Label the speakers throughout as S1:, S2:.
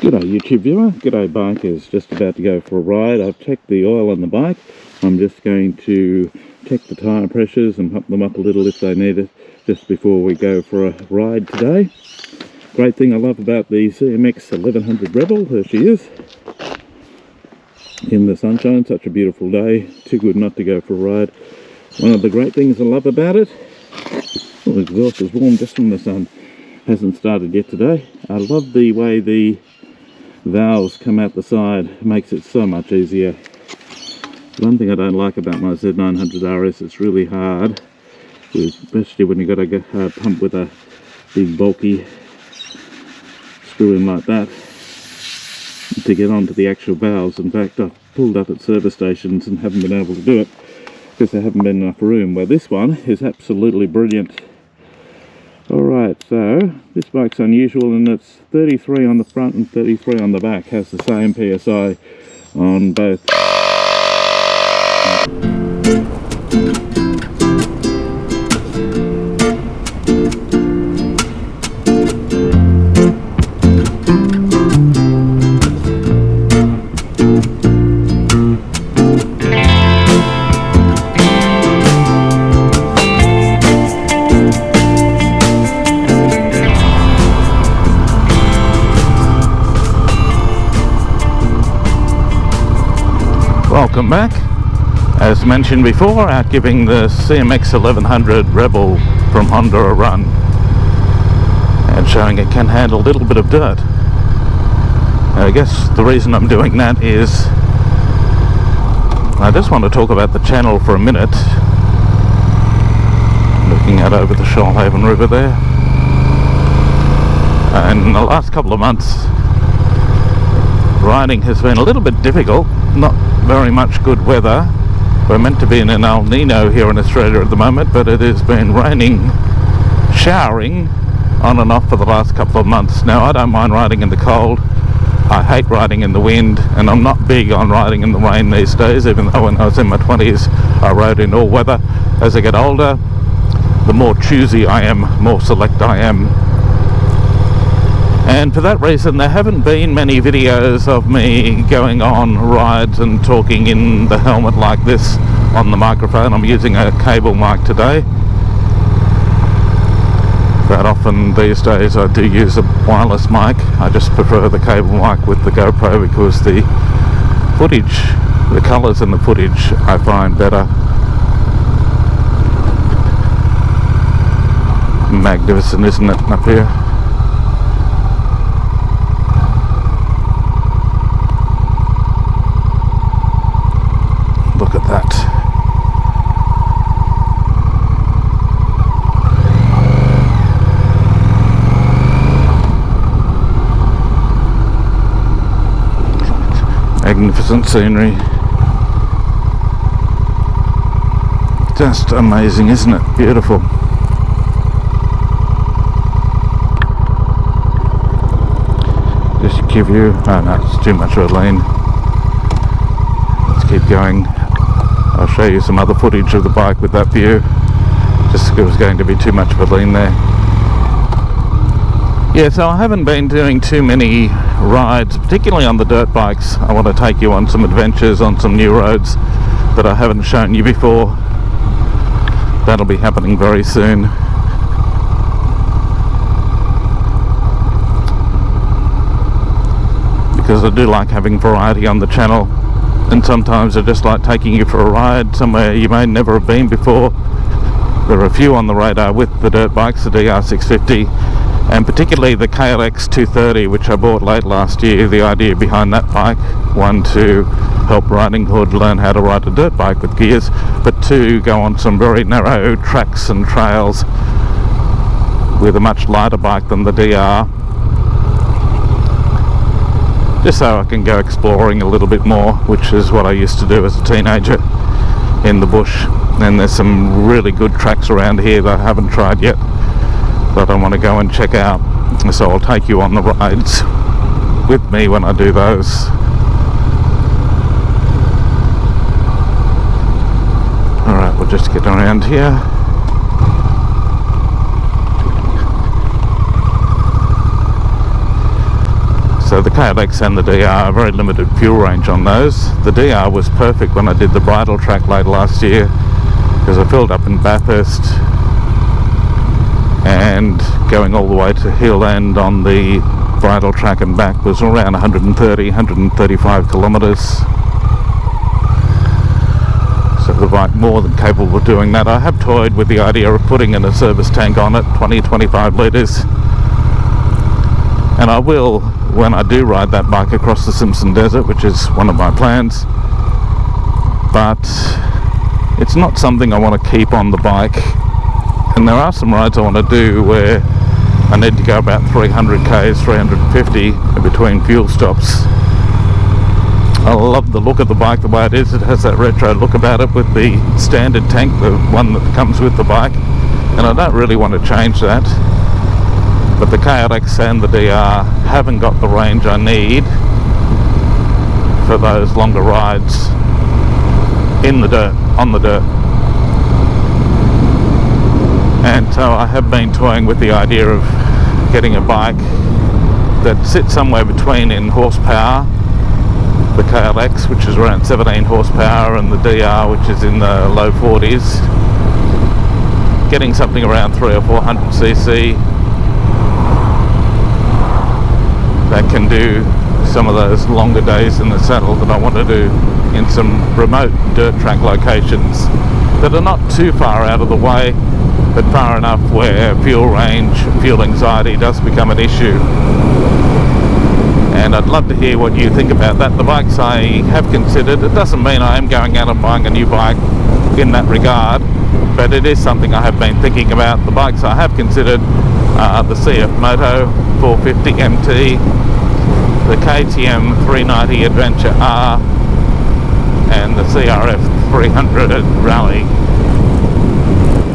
S1: G'day YouTube viewer, g'day bikers, just about to go for a ride. I've checked the oil on the bike. I'm just going to check the tyre pressures and pump them up a little if they need it just before we go for a ride today. Great thing I love about the CMX1100 Rebel, there she is, in the sunshine, such a beautiful day, too good not to go for a ride. One of the great things I love about it, the exhaust is warm just from the sun, hasn't started yet today. I love the way the valves come out the side, it makes it so much easier. One thing I don't like about my Z900RS, it's really hard, especially when you've got to get pump with a big bulky screw in like that to get onto the actual valves. In fact, I've pulled up at service stations and haven't been able to do it because there haven't been enough room, where this one is absolutely brilliant. Alright, so this bike's unusual and it's 33 on the front and 33 on the back, has the same PSI on both. Welcome back. As mentioned before, out giving the CMX1100 Rebel from Honda a run and showing it can handle a little bit of dirt. I guess the reason I'm doing that is I just want to talk about the channel for a minute. Looking out over the Shoalhaven River there, and in the last couple of months riding has been a little bit difficult. Not very much good weather. We're meant to be in an El Nino here in Australia at the moment, but it has been raining, showering on and off for the last couple of months. Now, I don't mind riding in the cold. I hate riding in the wind, and I'm not big on riding in the rain these days, even though when I was in my 20s I rode in all weather. As I get older, the more choosy I am, more select I am. And for that reason, there haven't been many videos of me going on rides and talking in the helmet like this on the microphone. I'm using a cable mic today. But often these days I do use a wireless mic. I just prefer the cable mic with the GoPro because the footage, the colours in the footage I find better. Magnificent, isn't it, up here? Look at that. Magnificent scenery. Just amazing, isn't it? Beautiful. Just give you... oh no, it's too much of a lean. Let's keep going. I'll show you some other footage of the bike with that view. Just it was going to be too much of a lean there. Yeah, so I haven't been doing too many rides, particularly on the dirt bikes. I want to take you on some adventures on some new roads that I haven't shown you before. That'll be happening very soon. Because I do like having variety on the channel. And sometimes I just like taking you for a ride somewhere you may never have been before. There are a few on the radar with the dirt bikes, the DR650, and particularly the KLX 230, which I bought late last year. The idea behind that bike, one, to help riding hood learn how to ride a dirt bike with gears, but two, go on some very narrow tracks and trails with a much lighter bike than the DR. Just so I can go exploring a little bit more, which is what I used to do as a teenager in the bush. And there's some really good tracks around here that I haven't tried yet that I want to go and check out. So I'll take you on the rides with me when I do those. Alright, we'll just get around here. So the KLX and the DR, very limited fuel range on those. The DR was perfect when I did the bridle track late last year, because I filled up in Bathurst and going all the way to Hill End on the bridle track and back was around 135 kilometres. So the bike more than capable of doing that. I have toyed with the idea of putting in a service tank on it, 20-25 litres, and I will when I do ride that bike across the Simpson Desert, which is one of my plans. But it's not something I want to keep on the bike, and there are some rides I want to do where I need to go about 300 k's, 350 in between fuel stops. I love the look of the bike the way it is. It has that retro look about it with the standard tank, the one that comes with the bike, and I don't really want to change that. But the KLX and the DR haven't got the range I need for those longer rides in the dirt, on the dirt. And so I have been toying with the idea of getting a bike that sits somewhere between in horsepower, the KLX, which is around 17 horsepower, and the DR, which is in the low 40s. Getting something around 300 or 400 cc that can do some of those longer days in the saddle that I want to do in some remote dirt track locations that are not too far out of the way, but far enough where fuel range, fuel anxiety does become an issue. And I'd love to hear what you think about that. The bikes I have considered, it doesn't mean I am going out and buying a new bike in that regard, but it is something I have been thinking about. The bikes I have considered are the CF Moto 450 MT, the KTM 390 Adventure R, and the CRF 300 Rally.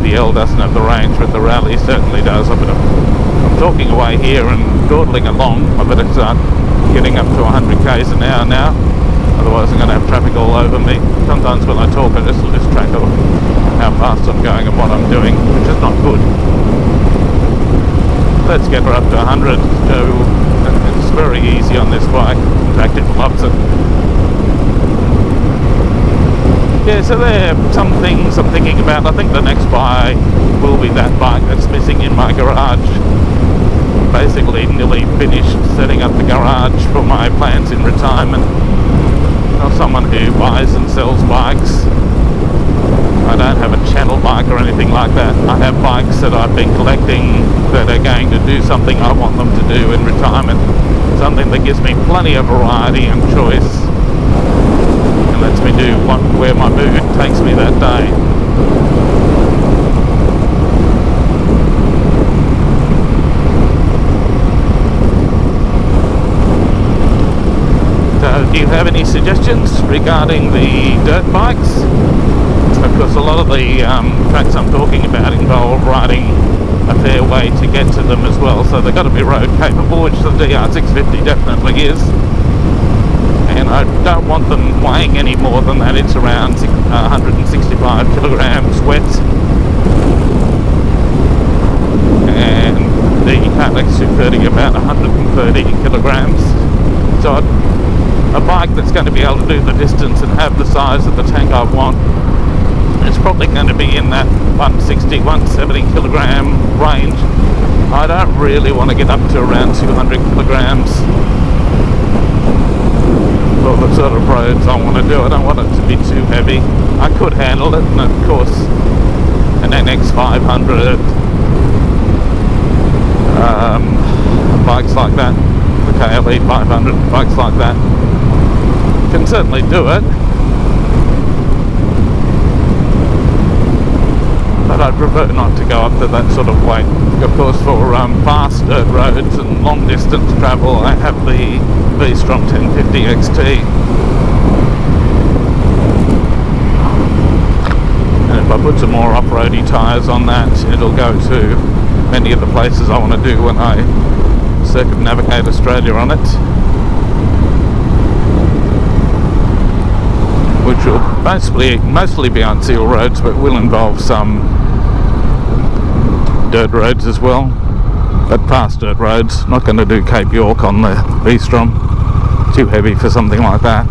S1: The L doesn't have the range, but the Rally certainly does. I'm talking away here and dawdling along. I better start getting up to 100 k's an hour now, otherwise I'm going to have traffic all over me. Sometimes when I talk I just lose track of how fast I'm going and what I'm doing, which is not good. Let's get her up to 100. It's very easy on this bike. In fact, it loves it. Yeah, so there are some things I'm thinking about. I think the next buy will be that bike that's missing in my garage. Basically nearly finished setting up the garage for my plans in retirement. I'm someone who buys and sells bikes. I don't have a channel bike or anything like that. I have bikes that I've been collecting that are going to do something I want them to do in retirement. Something that gives me plenty of variety and choice and lets me do where my mood takes me that day. So do you have any suggestions regarding the dirt bikes? Of course, a lot of the tracks I'm talking about involve riding a fair way to get to them as well, so they've got to be road capable, which the DR650 definitely is. And I don't want them weighing any more than that. It's around 165 kilograms wet. And the KLX 230 about 130 kilograms. So a bike that's going to be able to do the distance and have the size of the tank I want, it's probably going to be in that 160, 170 kilogram range. I don't really want to get up to around 200 kilograms for the sort of roads I want to do. I don't want it to be too heavy. I could handle it, and of course an NX500, bikes like that, the KLE 500, bikes like that can certainly do it. But I'd prefer not to go up to that sort of weight. Of course, for fast dirt roads and long distance travel, I have the VStrom 1050 XT. And if I put some more off-roady tyres on that, it'll go to many of the places I want to do when I circumnavigate Australia on it. Which will mostly be on seal roads, but will involve some dirt roads as well. but fast dirt roads. Not going to do Cape York on the VStrom, too heavy for something like that.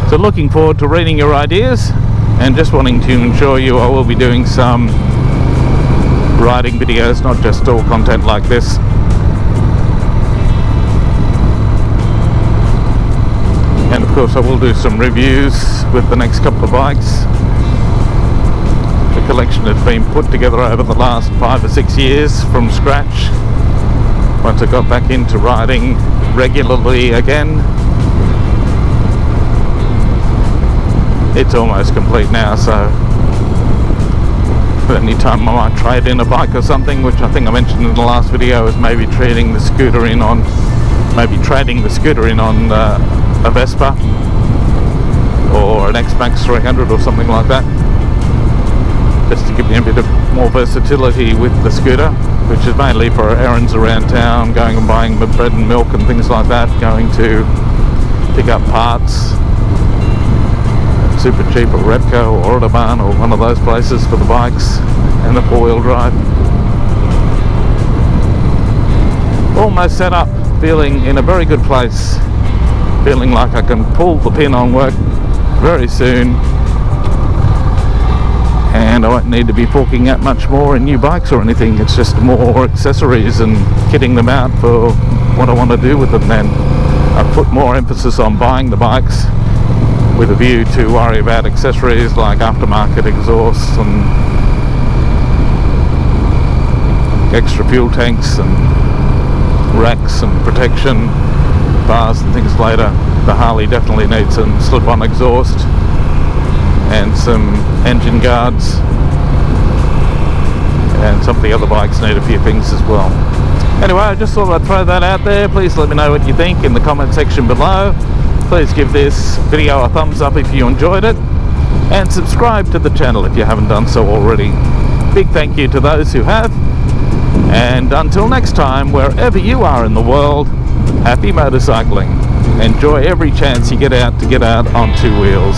S1: So looking forward to reading your ideas, and just wanting to ensure you I will be doing some riding videos, not just all content like this. And of course I will do some reviews with the next couple of bikes. The collection has been put together over the last 5 or 6 years from scratch. Once I got back into riding regularly again, it's almost complete now, so any time I might trade in a bike or something, which I think I mentioned in the last video, is maybe trading the scooter in on a Vespa or an X-Max 300 or something like that, just to give me a bit of more versatility with the scooter, which is mainly for errands around town, going and buying bread and milk and things like that, going to pick up parts super cheap at Repco or Autobahn or one of those places for the bikes and the four-wheel drive. Almost set up, feeling in a very good place, feeling like I can pull the pin on work very soon, and I won't need to be forking out much more in new bikes or anything. It's just more accessories and kitting them out for what I want to do with them. Then I've put more emphasis on buying the bikes with a view to worry about accessories like aftermarket exhausts and extra fuel tanks and racks and protection bars and things later. The Harley definitely needs some slip-on exhaust and some engine guards, and some of the other bikes need a few things as well. Anyway, I just thought I'd throw that out there. Please let me know what you think in the comment section below. Please give this video a thumbs up if you enjoyed it, and subscribe to the channel if you haven't done so already. Big thank you to those who have, and until next time, wherever you are in the world, happy motorcycling. Enjoy every chance you get out to get out on two wheels.